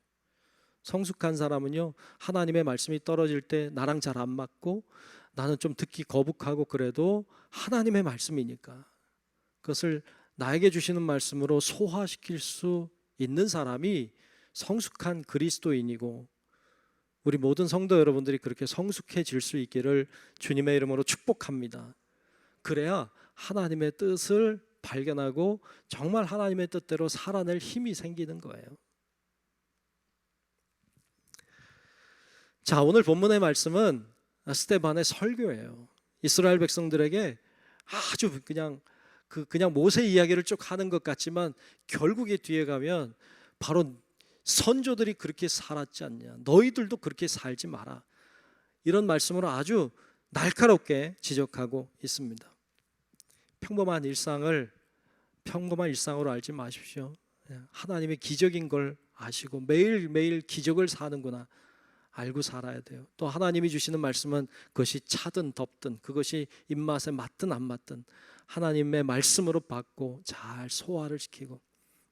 성숙한 사람은요, 하나님의 말씀이 떨어질 때 나랑 잘 안 맞고 나는 좀 듣기 거북하고 그래도 하나님의 말씀이니까 그것을 나에게 주시는 말씀으로 소화시킬 수 있는 사람이 성숙한 그리스도인이고, 우리 모든 성도 여러분들이 그렇게 성숙해질 수 있기를 주님의 이름으로 축복합니다. 그래야 하나님의 뜻을 발견하고 정말 하나님의 뜻대로 살아낼 힘이 생기는 거예요. 자, 오늘 본문의 말씀은 스데반의 설교예요. 이스라엘 백성들에게 아주 그냥 모세 이야기를 쭉 하는 것 같지만 결국에 뒤에 가면 바로 선조들이 그렇게 살았지 않냐, 너희들도 그렇게 살지 마라, 이런 말씀으로 아주 날카롭게 지적하고 있습니다. 평범한 일상으로 알지 마십시오. 하나님의 기적인 걸 아시고 매일매일 기적을 사는구나 알고 살아야 돼요. 또 하나님이 주시는 말씀은 그것이 차든 덥든, 그것이 입맛에 맞든 안 맞든 하나님의 말씀으로 받고 잘 소화를 시키고,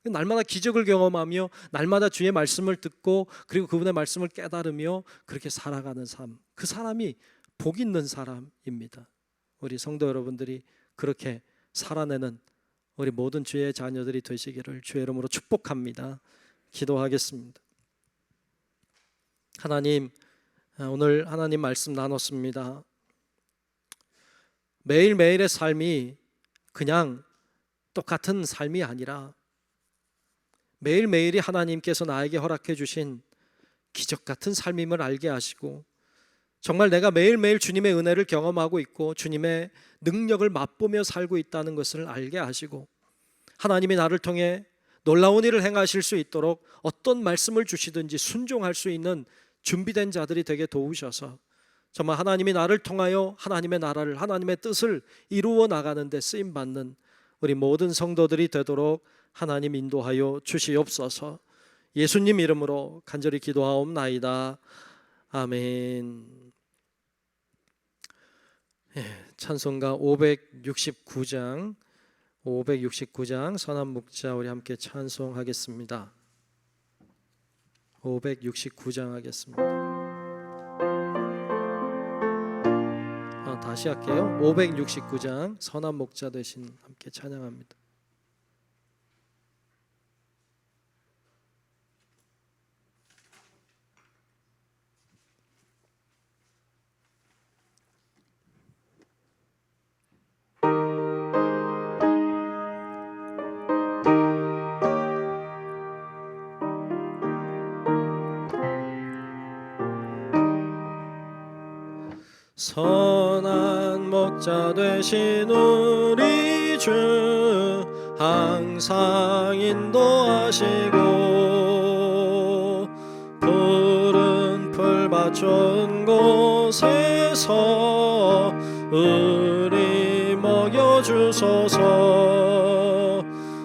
날마다 기적을 경험하며 날마다 주의 말씀을 듣고 그리고 그분의 말씀을 깨달으며 그렇게 살아가는 삶, 그 사람이 복 있는 사람입니다. 우리 성도 여러분들이 그렇게 살아내는 우리 모든 주의 자녀들이 되시기를 주의 이름으로 축복합니다. 기도하겠습니다. 하나님, 오늘 하나님 말씀 나눴습니다. 매일매일의 삶이 그냥 똑같은 삶이 아니라 매일매일이 하나님께서 나에게 허락해 주신 기적 같은 삶임을 알게 하시고, 정말 내가 매일매일 주님의 은혜를 경험하고 있고 주님의 능력을 맛보며 살고 있다는 것을 알게 하시고, 하나님이 나를 통해 놀라운 일을 행하실 수 있도록 어떤 말씀을 주시든지 순종할 수 있는 준비된 자들이 되게 도우셔서 정말 하나님이 나를 통하여 하나님의 나라를, 하나님의 뜻을 이루어 나가는 데 쓰임 받는 우리 모든 성도들이 되도록 하나님 인도하여 주시옵소서. 예수님 이름으로 간절히 기도하옵나이다. 아멘. 찬송가 569장 선한 목자 우리 함께 찬송하겠습니다. 569장 하겠습니다. 다시 할게요. 569장 선한 목자 되신 함께 찬양합니다. 선한 목자 되신 우리 주 항상 인도하시고 푸른 풀밭 좋은 곳에서 우리 먹여주소서.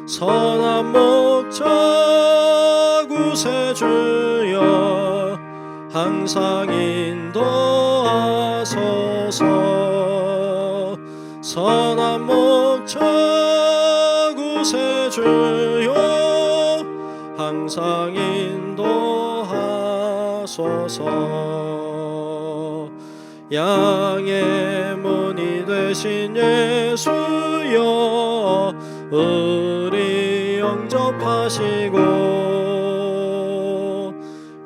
선한 목자 구세주여 항상 인도하소서. 선한 목자 구세주여 항상 인도하소서. 양의 문이 되신 예수여 우리 영접하시고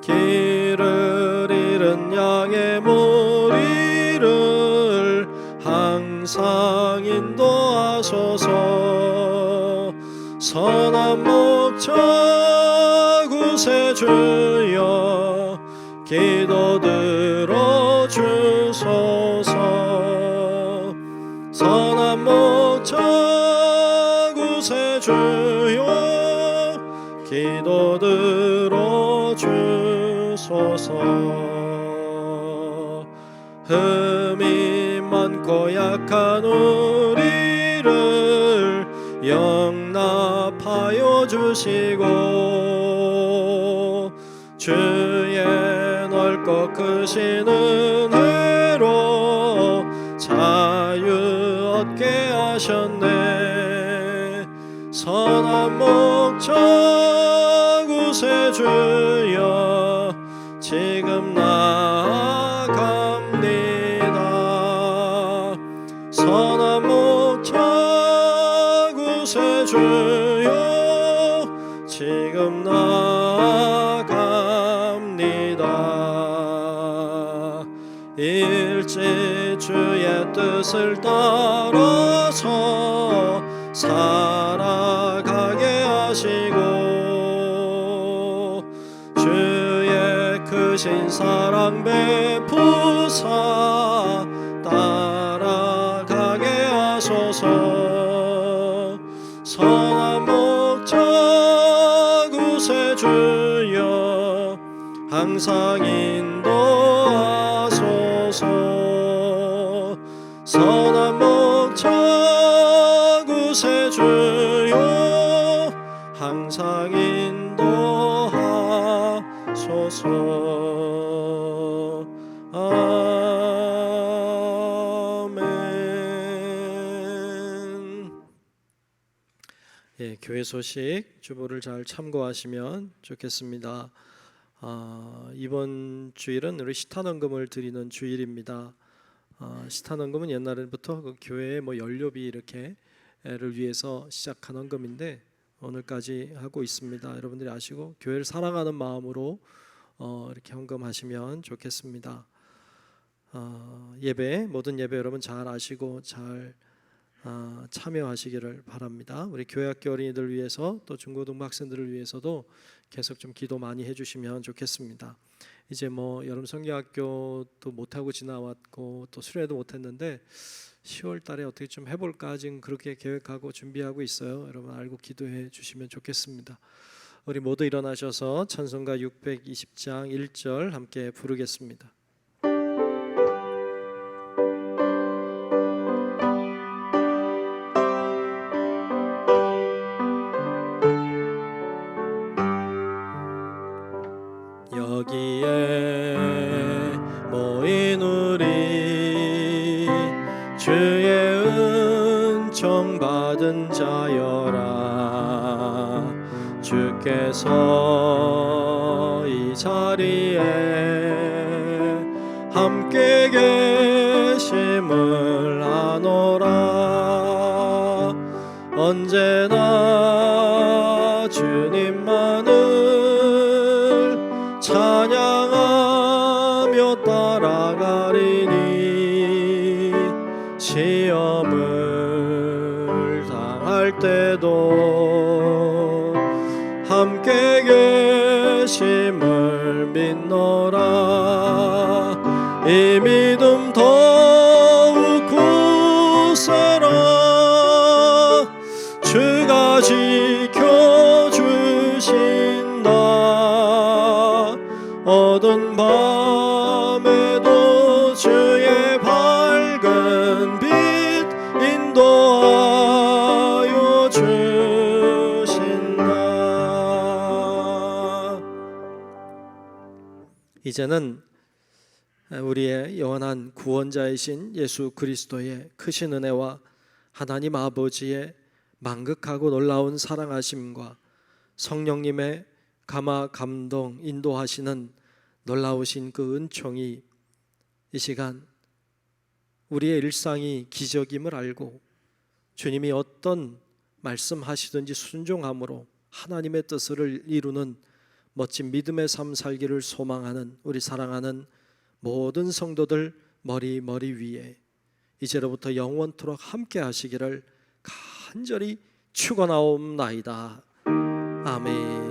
길을 잃은 양의 무리를 항상 인도하소서. 선한 목자 구세주여 기도 들어주소서. 선한 목자 구세주여 기도 들어주소서. 흠이 많고 약한 우리를 영납하여 주시고 주의 넓고 크신 은혜로 자유 얻게 하셨네. 선한 목자 구세주여 지금 나아갑니다. 선한 목자 구세주여 지금 나아갑니다. 일찍 주의 뜻을 따라서 살아가게 하시고 주의 크신 사랑 베푸사 따라가게 하소서. 선한 목자 구세주여 항상 인도하소서. 선한 목자 구세주여 항상 인도하소서. 아멘. 교회 소식 주보를 잘 참고하시면 좋겠습니다. 이번 주일은 우리 시탄원금을 드리는 주일입니다. 시탄원금은 옛날부터 그 교회의 연료비 이렇게를 위해서 시작한 헌금인데 오늘까지 하고 있습니다. 여러분들이 아시고 교회를 사랑하는 마음으로 이렇게 헌금하시면 좋겠습니다. 모든 예배 여러분 잘 아시고 잘 참여하시기를 바랍니다. 우리 교회학교 어린이들 위해서 또 중고등부 학생들을 위해서도 계속 좀 기도 많이 해주시면 좋겠습니다. 이제 여름 성경학교도 못하고 지나왔고 또 수련회도 못했는데 10월 달에 어떻게 좀 해볼까 지금 그렇게 계획하고 준비하고 있어요. 여러분 알고 기도해 주시면 좋겠습니다. 우리 모두 일어나셔서 찬송가 620장 1절 함께 부르겠습니다. 받은 자여라. 주께서 이 자리에 함께 계심을 아노라. 언제나 주님만을 찬양하며 따라가리니 시험을 당할 때도 함께 계심을 믿노라. 이 믿음 더욱 굳세라. 주가 지켜주신다. 어두운 밤에도 주의 밝은 빛 인도하여 주신다. 이제는 우리의 영원한 구원자이신 예수 그리스도의 크신 은혜와 하나님 아버지의 만극하고 놀라운 사랑하심과 성령님의 감화 감동 인도하시는 놀라우신 그 은총이 이 시간 우리의 일상이 기적임을 알고 주님이 어떤 말씀하시든지 순종함으로 하나님의 뜻을 이루는 멋진 믿음의 삶 살기를 소망하는 우리 사랑하는 모든 성도들 머리 위에 이제로부터 영원토록 함께 하시기를 간절히 축원하옵나이다. 아멘.